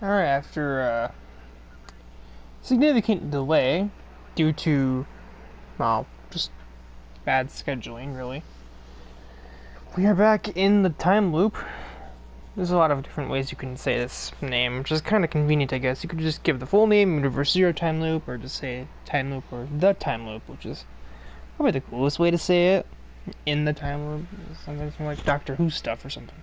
Alright, after a significant delay due to, well, just bad scheduling, really, we are back in the time loop. There's a lot of different ways you can say this name, which is kind of convenient, I guess. You could just give the full name, Universe Zero Time Loop, or just say Time Loop or The Time Loop, which is probably the coolest way to say it. In the Time Loop. Something from like Doctor Who stuff or something.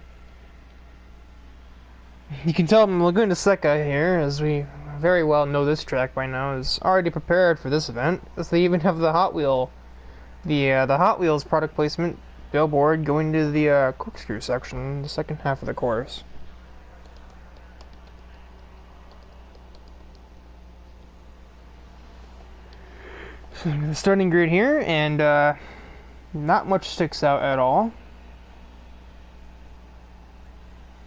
You can tell Laguna Seca here, as we very well know this track by now, is already prepared for this event, as they even have the Hot Wheels product placement billboard going to the corkscrew section, the second half of the course. The starting grid here, and not much sticks out at all.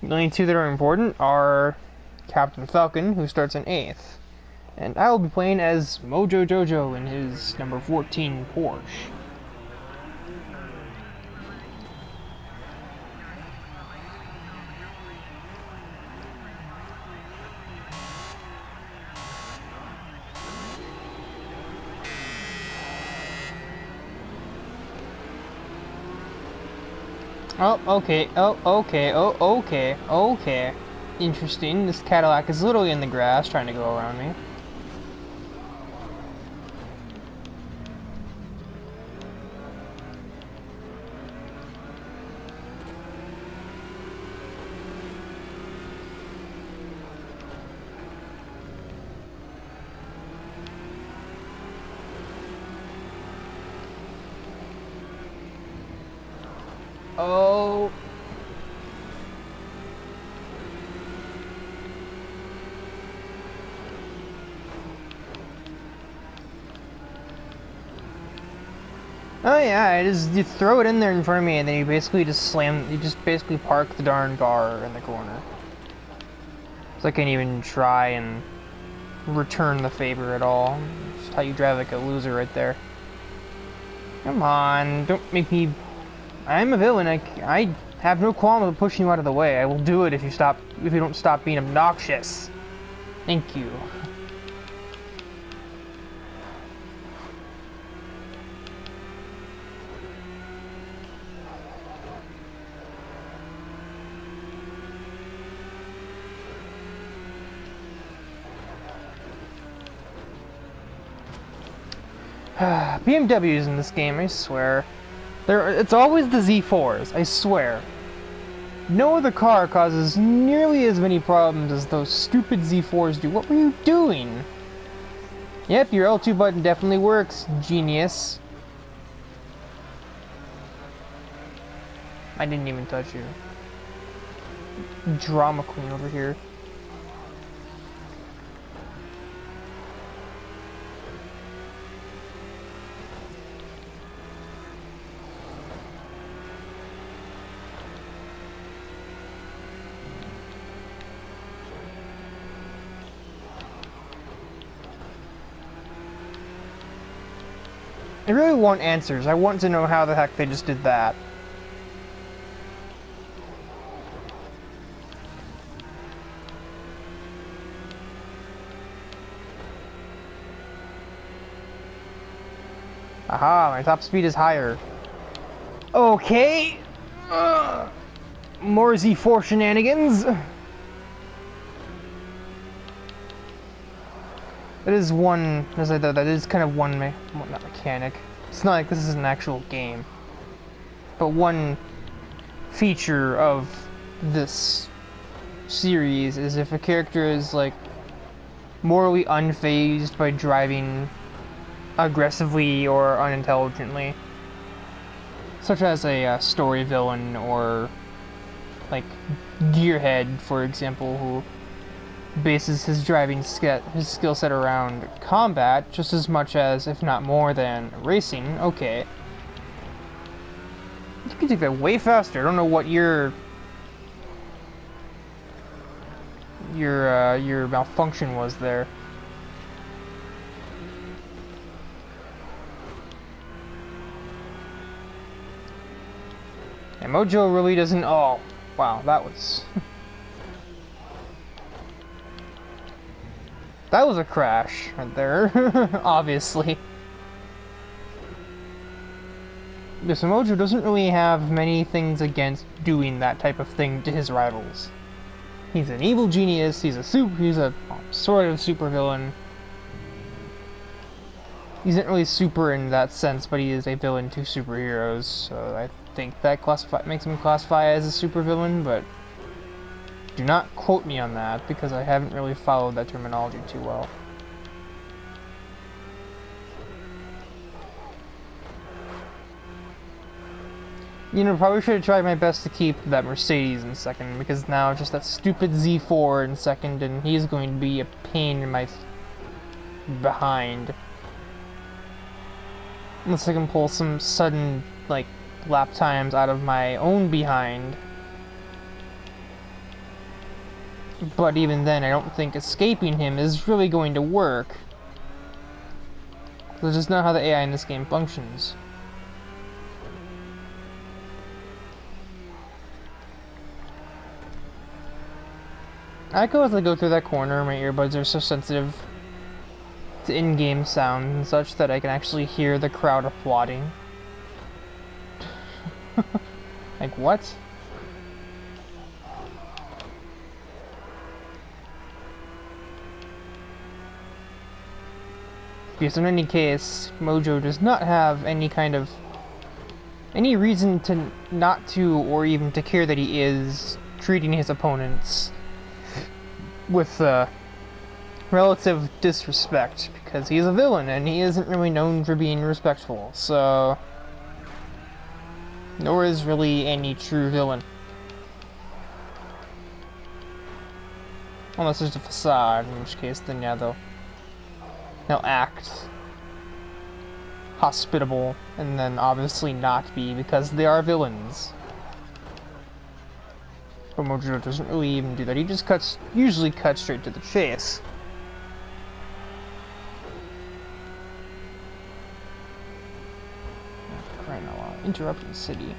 The only two that are important are Captain Falcon, who starts in 8th, and I will be playing as Mojo Jojo in his number 14 Porsche. Oh, okay. Oh, okay. Oh, okay. Okay. Interesting. This Cadillac is literally in the grass trying to go around me. Oh. Oh yeah, you throw it in there in front of me and then you basically just basically park the darn car in the corner. So I can't even try and return the favor at all. Just how you drive like a loser right there. Come on, don't make me... I'm a villain. I have no qualm with pushing you out of the way. I will do it if you don't stop being obnoxious. Thank you. BMWs in this game, I swear. It's always the Z4s, I swear. No other car causes nearly as many problems as those stupid Z4s do. What were you doing? Yep, your L2 button definitely works, genius. I didn't even touch you. Drama queen over here. I really want answers. I want to know how the heck they just did that. Aha, my top speed is higher. Okay. More Z4 shenanigans. That is kind of one, well, not mechanic. It's not like this is an actual game. But one feature of this series is if a character is, like, morally unfazed by driving aggressively or unintelligently. Such as a story villain or, like, Gearhead, for example, who bases his his skill set around combat just as much as, if not more than, racing. Okay. You can take that way faster. I don't know what your malfunction was there. And Mojo really doesn't... Oh, wow, that was... That was a crash right there, obviously. Yes, Mojo doesn't really have many things against doing that type of thing to his rivals. He's an evil genius, he's a sort of supervillain. He's not really super in that sense, but he is a villain to superheroes, so I think that makes him classify as a supervillain, but do not quote me on that, because I haven't really followed that terminology too well. You know, probably should have tried my best to keep that Mercedes in second, because now just that stupid Z4 in second, and he's going to be a pain in my behind. Unless I can pull some sudden, like, lap times out of my own behind. But even then, I don't think escaping him is really going to work. That's just not how the AI in this game functions. I like how as I go through that corner, my earbuds are so sensitive to in-game sound and such that I can actually hear the crowd applauding. Like, what? Because in any case, Mojo does not have any reason to not to, or even to care that he is treating his opponents with relative disrespect, because he's a villain and he isn't really known for being respectful, so nor is really any true villain. Unless there's a facade, in which case then yeah, they'll act hospitable and then obviously not be, because they are villains. But Mojo doesn't really even do that. He just usually cuts straight to the chase. Crying out loud. Interrupting city.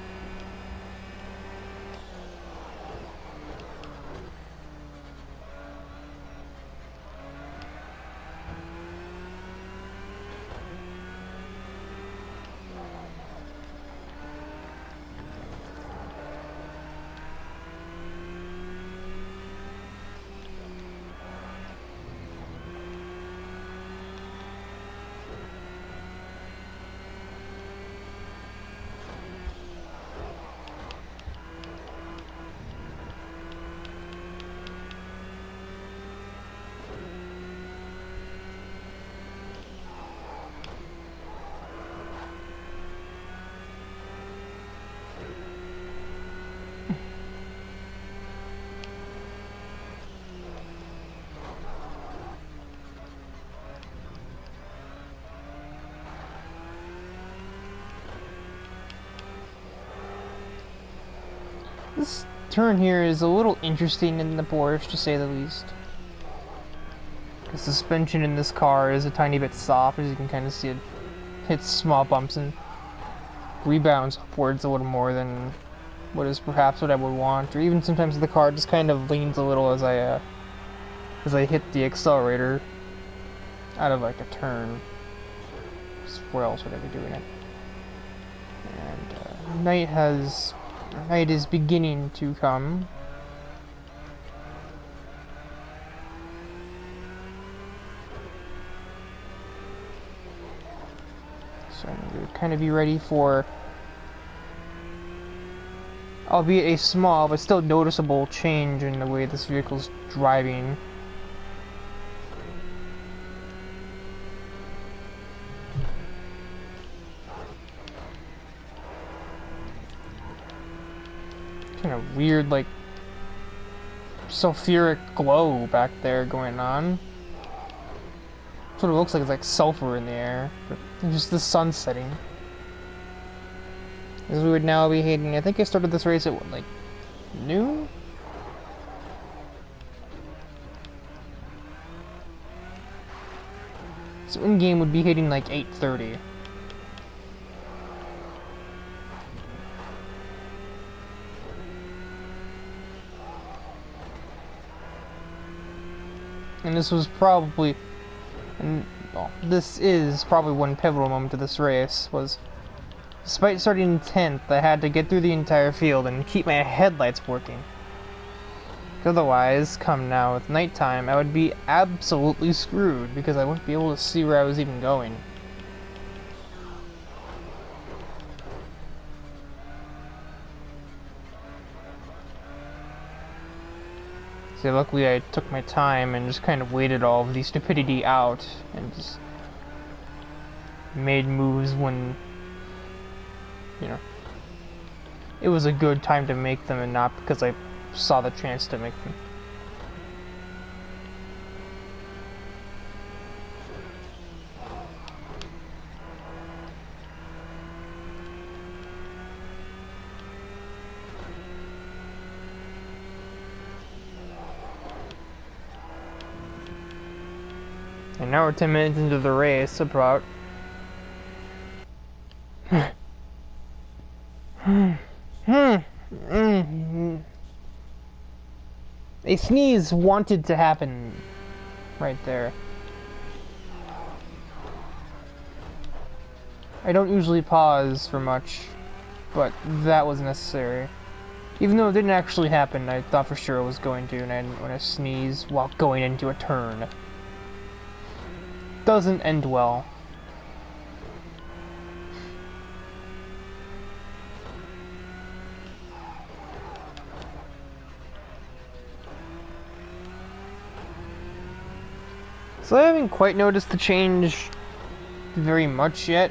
This turn here is a little interesting in the Porsche, to say the least. The suspension in this car is a tiny bit soft, as you can kind of see. It hits small bumps and rebounds upwards a little more than what is perhaps what I would want, or even sometimes the car just kind of leans a little as I hit the accelerator out of like a turn. Where else would I be doing it? And night is beginning to come. So I'm going to kind of be ready for, albeit a small but still noticeable change in the way this vehicle's driving. Kind of weird, like, sulfuric glow back there going on. That's what it looks like. It's like sulfur in the air, but just the sun setting. As we would now be hitting, I think I started this race at what, like noon? So in game would be hitting like 8:30. And this was probably, and well, this is probably one pivotal moment of this race, was despite starting in 10th, I had to get through the entire field and keep my headlights working. Otherwise, come now with nighttime, I would be absolutely screwed because I wouldn't be able to see where I was even going. So luckily I took my time and just kind of waited all of the stupidity out and just made moves when, you know, it was a good time to make them and not because I saw the chance to make them. And now we're 10 minutes into the race, about. A sneeze wanted to happen right there. I don't usually pause for much, but that was necessary. Even though it didn't actually happen, I thought for sure it was going to, and I didn't want to sneeze while going into a turn. Doesn't end well. So I haven't quite noticed the change very much yet.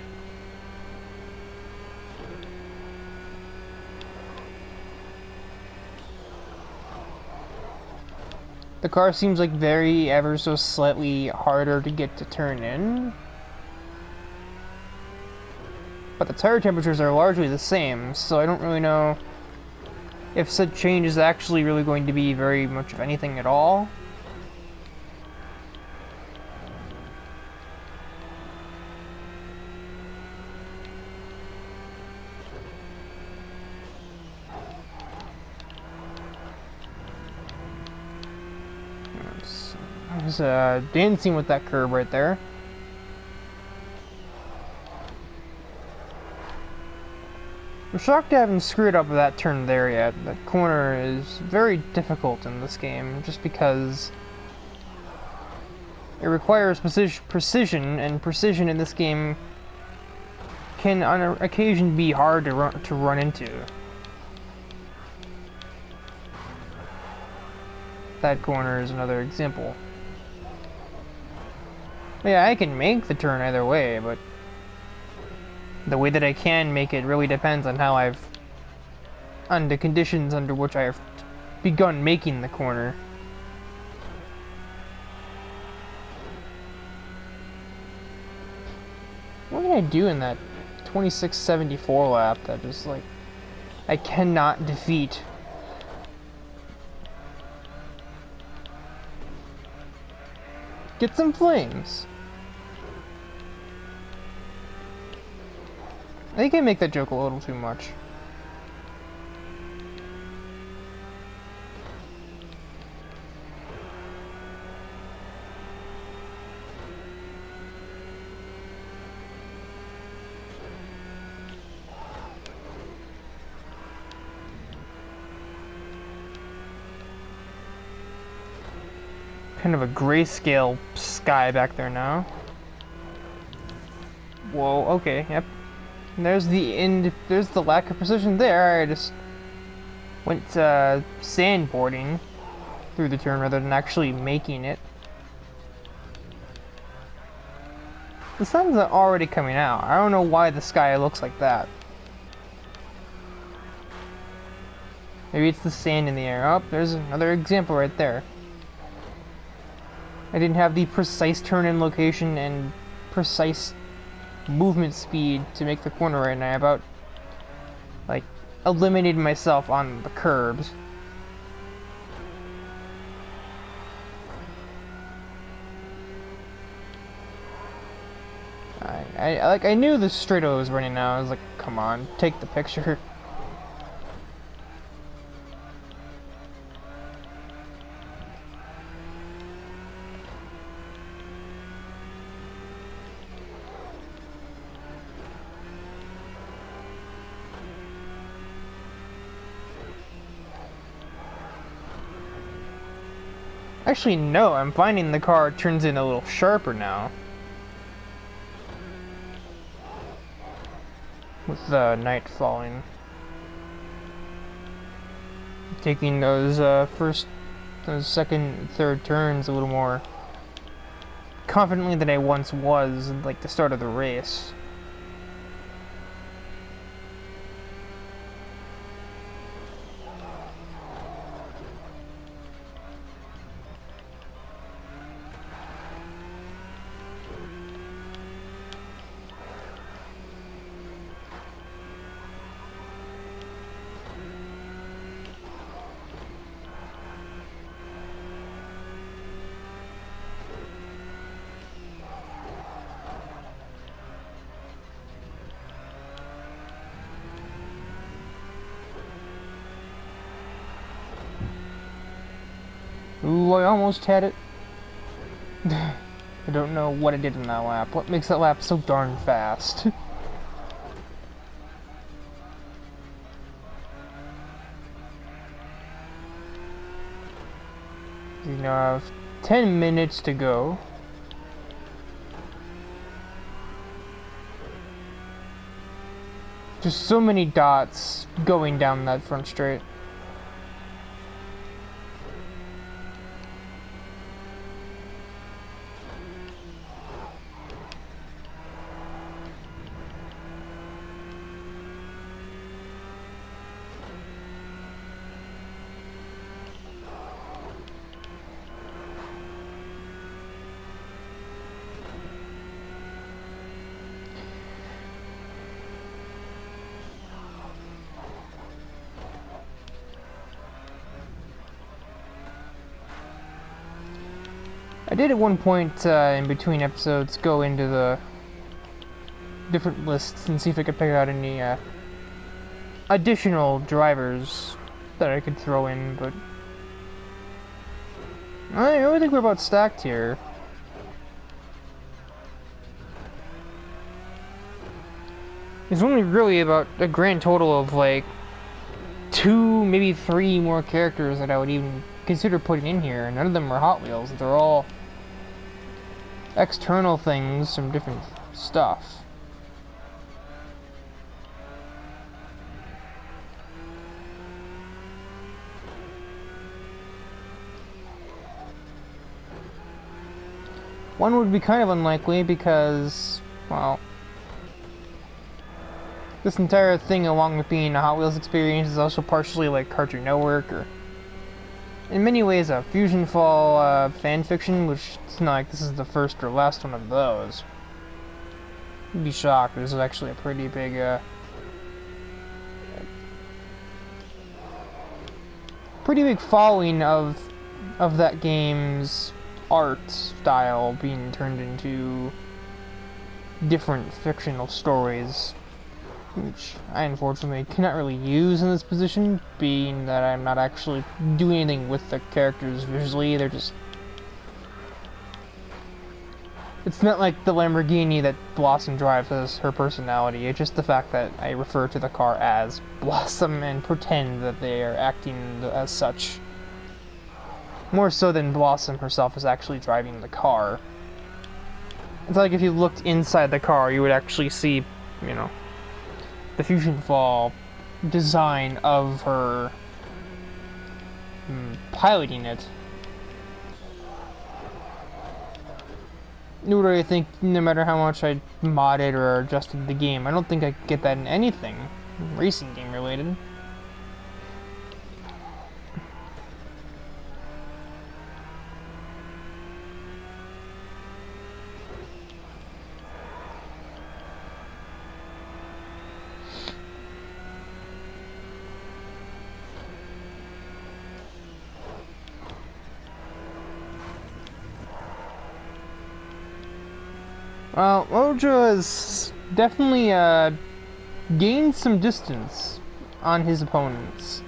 The car seems like very ever so slightly harder to get to turn in. But the tire temperatures are largely the same, so I don't really know if said change is actually really going to be very much of anything at all. I was dancing with that curb right there. I'm shocked I haven't screwed up that turn there yet. That corner is very difficult in this game, just because it requires precision, and precision in this game can on occasion be hard to run into. That corner is another example. Yeah, I can make the turn either way, but the way that I can make it really depends on on the conditions under which I have begun making the corner. What did I do in that 2674 lap that just like I cannot defeat? Get some flames. I think I make that joke a little too much. Kind of a grayscale sky back there now. Whoa, okay, yep. And there's the end, there's the lack of precision there. I just went sandboarding through the turn rather than actually making it. The sun's already coming out. I don't know why the sky looks like that. Maybe it's the sand in the air. Oh, there's another example right there. I didn't have the precise turn-in location and precise movement speed to make the corner right now. I about like eliminated myself on the curbs. I knew the straight-o was running now. I was like, come on, take the picture. Actually, no, I'm finding the car turns in a little sharper now. With the night falling. Taking those those second, third turns a little more confidently than I once was, like the start of the race. Ooh, I almost had it. I don't know what I did in that lap. What makes that lap so darn fast? You now have 10 minutes to go. Just so many dots going down that front straight. I did at one point in between episodes go into the different lists and see if I could pick out any additional drivers that I could throw in, but I think we're about stacked here. There's only really about a grand total of like 2, maybe 3 more characters that I would even consider putting in here. None of them are Hot Wheels. They're all external things from different stuff. One would be kind of unlikely because, well, this entire thing, along with being a Hot Wheels experience, is also partially like Cartoon Network, or in many ways a Fusion Fall fan fiction, which it's not like this is the first or last one of those. You'd be shocked. This is actually a pretty big, following of that game's art style being turned into different fictional stories, which I unfortunately cannot really use in this position, being that I'm not actually doing anything with the characters visually. They're just... It's not like the Lamborghini that Blossom drives as her personality. It's just the fact that I refer to the car as Blossom and pretend that they are acting as such. More so than Blossom herself is actually driving the car. It's like if you looked inside the car, you would actually see, you know, the Fusion Fall design of her piloting it. Nor do I think, no matter how much I modded or adjusted the game, I don't think I could get that in anything racing game related. Well, Mojo has definitely gained some distance on his opponents.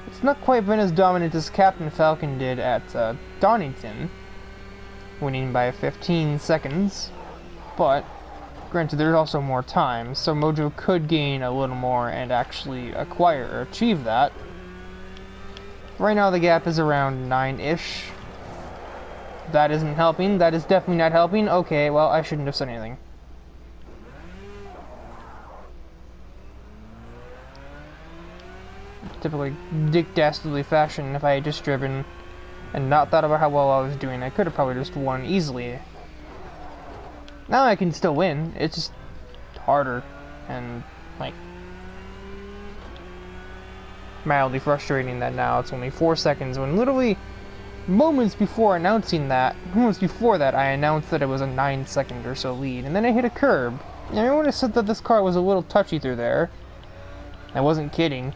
It's not quite been as dominant as Captain Falcon did at Donington, winning by 15 seconds, but granted there's also more time, so Mojo could gain a little more and actually acquire or achieve that. Right now the gap is around 9-ish, That isn't helping. That is definitely not helping. Okay, well, I shouldn't have said anything. Typically Dick Dastardly fashion, if I had just driven and not thought about how well I was doing, I could have probably just won easily. Now I can still win. It's just harder and, like, mildly frustrating that now it's only 4 seconds when literally moments before that, I announced that it was a 9-second or so lead, and then I hit a curb. And everyone has said that this car was a little touchy through there. I wasn't kidding.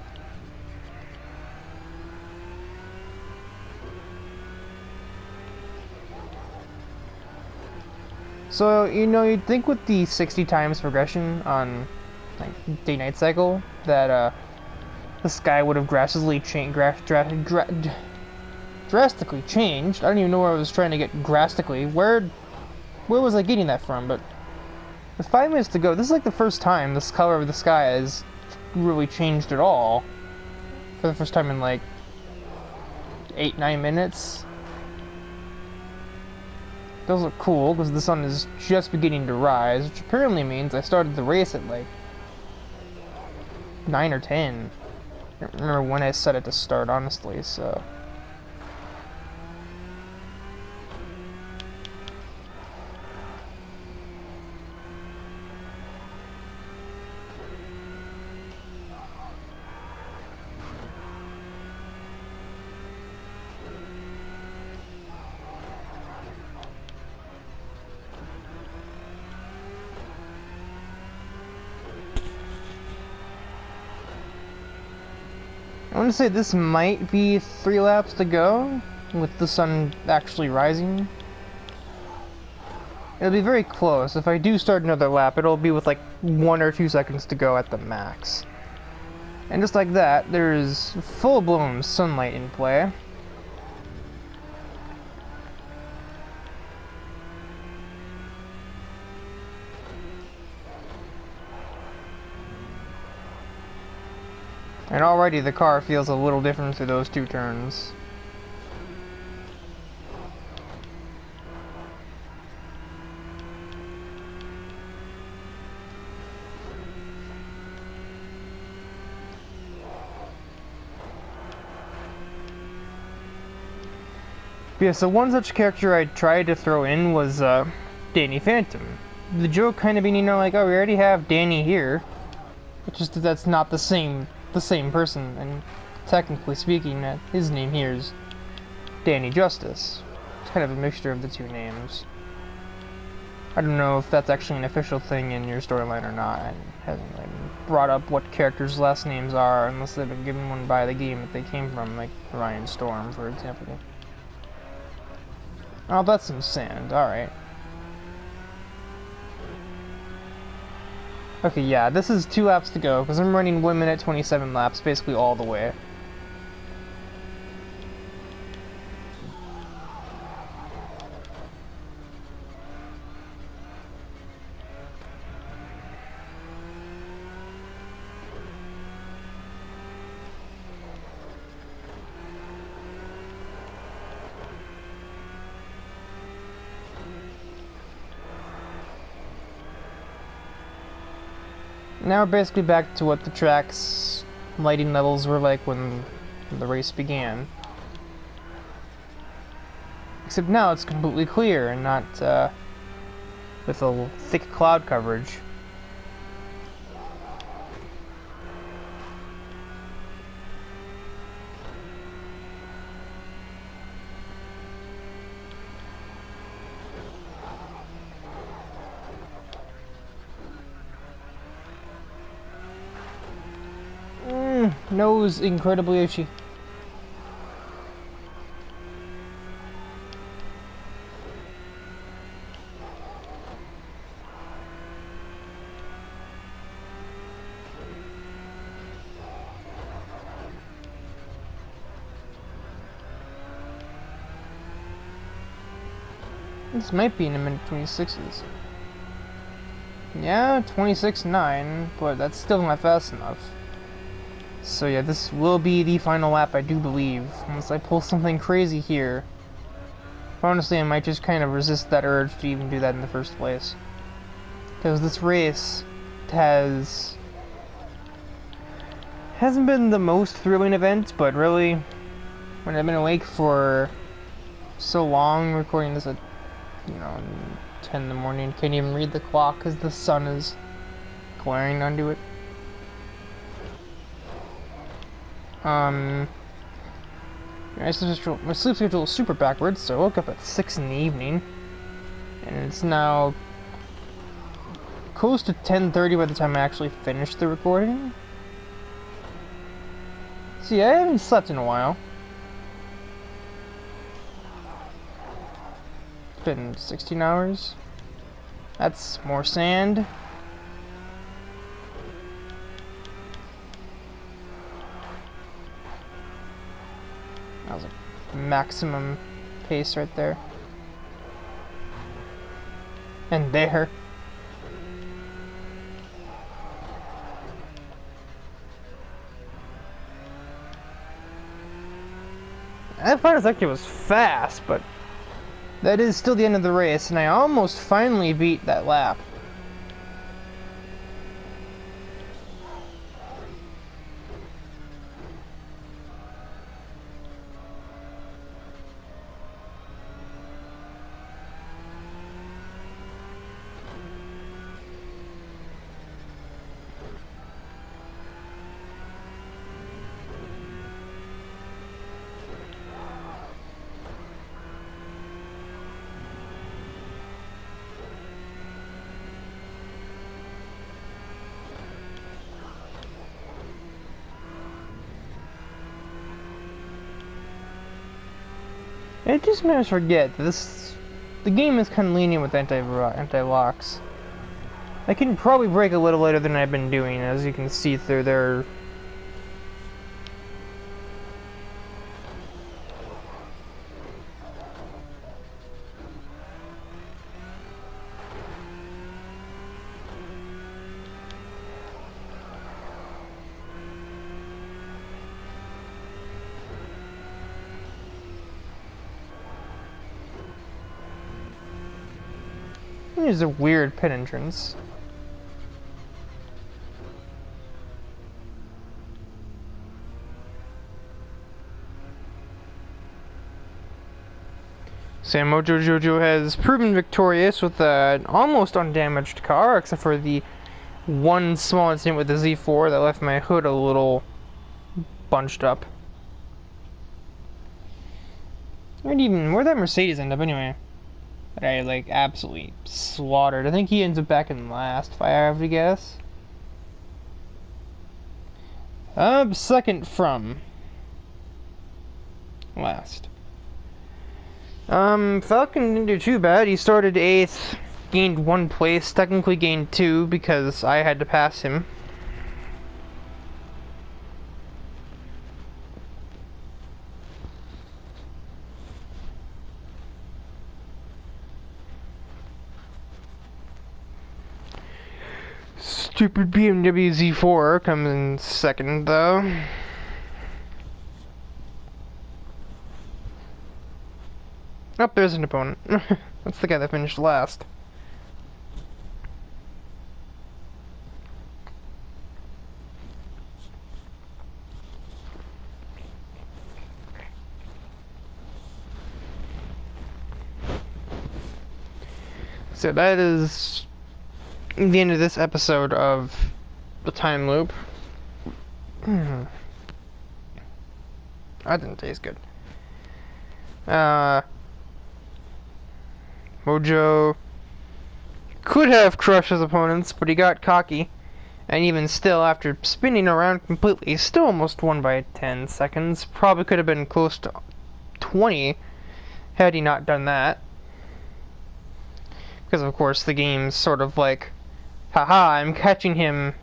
So, you know, you'd think with the 60 times progression on, like, day-night cycle, that, the sky would have drastically changed. Drastically changed. I don't even know where I was trying to get drastically. Where was I getting that from? But with 5 minutes to go, this is like the first time this color of the sky has really changed at all. For the first time in like 8-9 minutes. Those look cool because the sun is just beginning to rise, which apparently means I started the race at like 9 or 10. I don't remember when I set it to start, honestly, so. I want to say this might be 3 laps to go, with the sun actually rising. It'll be very close. If I do start another lap, it'll be with like 1 or 2 seconds to go at the max. And just like that, there's full-blown sunlight in play. And already the car feels a little different through those 2 turns. Yeah, so one such character I tried to throw in was Danny Phantom. The joke kind of being, you know, like, oh, we already have Danny here. It's just that that's not the same person, and technically speaking, his name here is Danny Justice. It's kind of a mixture of the 2 names. I don't know if that's actually an official thing in your storyline or not. It hasn't like, brought up what characters' last names are unless they've been given one by the game that they came from, like Ryan Storm, for example. Oh, that's some sand. Alright. Okay, yeah, this is 2 laps to go, because I'm running 1 minute 27 laps, basically all the way. Now we're basically back to what the track's lighting levels were like when the race began. Except now it's completely clear and not with a thick cloud coverage. Nose incredibly itchy. This might be in a minute 26s. Yeah, 26.9, but that's still not fast enough. So yeah, this will be the final lap, I do believe, unless I pull something crazy here. Honestly, I might just kind of resist that urge to even do that in the first place. Because this race hasn't been the most thrilling event, but really, when I've been awake for so long, recording this at, 10 in the morning, can't even read the clock because the sun is glaring onto it. My sleep schedule is super backwards, so I woke up at 6 in the evening, and it's now close to 10:30 by the time I actually finished the recording. See, I haven't slept in a while. It's been 16 hours. That's more sand. That was a maximum pace right there. And there. I thought it actually was fast, but that is still the end of the race, and I almost finally beat that lap. I just managed to forget that the game is kind of lenient with anti-locks. I can probably brake a little later than I've been doing, as you can see through there. Here's a weird pit entrance. Mojo Jojo has proven victorious with an almost undamaged car, except for the one small incident with the Z4 that left my hood a little bunched up. Where'd that Mercedes end up anyway? That I like absolutely slaughtered. I think he ends up back in last, if I have to guess. Second from last. Falcon didn't do too bad. He started 8th, gained 1 place, technically gained 2 because I had to pass him. Stupid BMW Z4 comes in second, though. Oh, there's an opponent. That's the guy that finished last. So that is the end of this episode of the time loop. That didn't taste good. Mojo could have crushed his opponents, but he got cocky. And even still, after spinning around completely, still almost won by 10 seconds. Probably could have been close to 20 had he not done that. Because of course the game's sort of like, haha, I'm catching him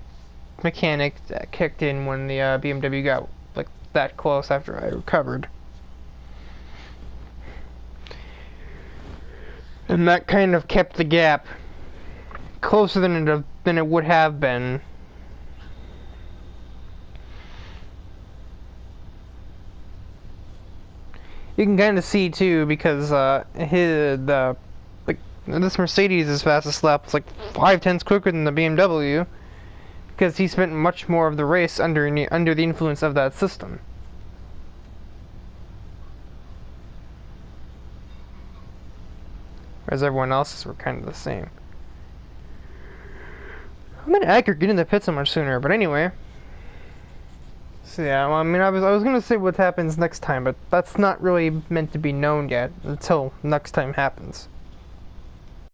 mechanic that kicked in when the BMW got like that close after I recovered. And that kind of kept the gap closer than it would have been. you can kind of see too because this Mercedes is fastest lap was like 5/10 quicker than the BMW because he spent much more of the race under the influence of that system. Whereas everyone else's were kind of the same. I'm not accurate getting the pit so much sooner, but anyway. So yeah, well, I mean, I was gonna say what happens next time, but that's not really meant to be known yet until next time happens.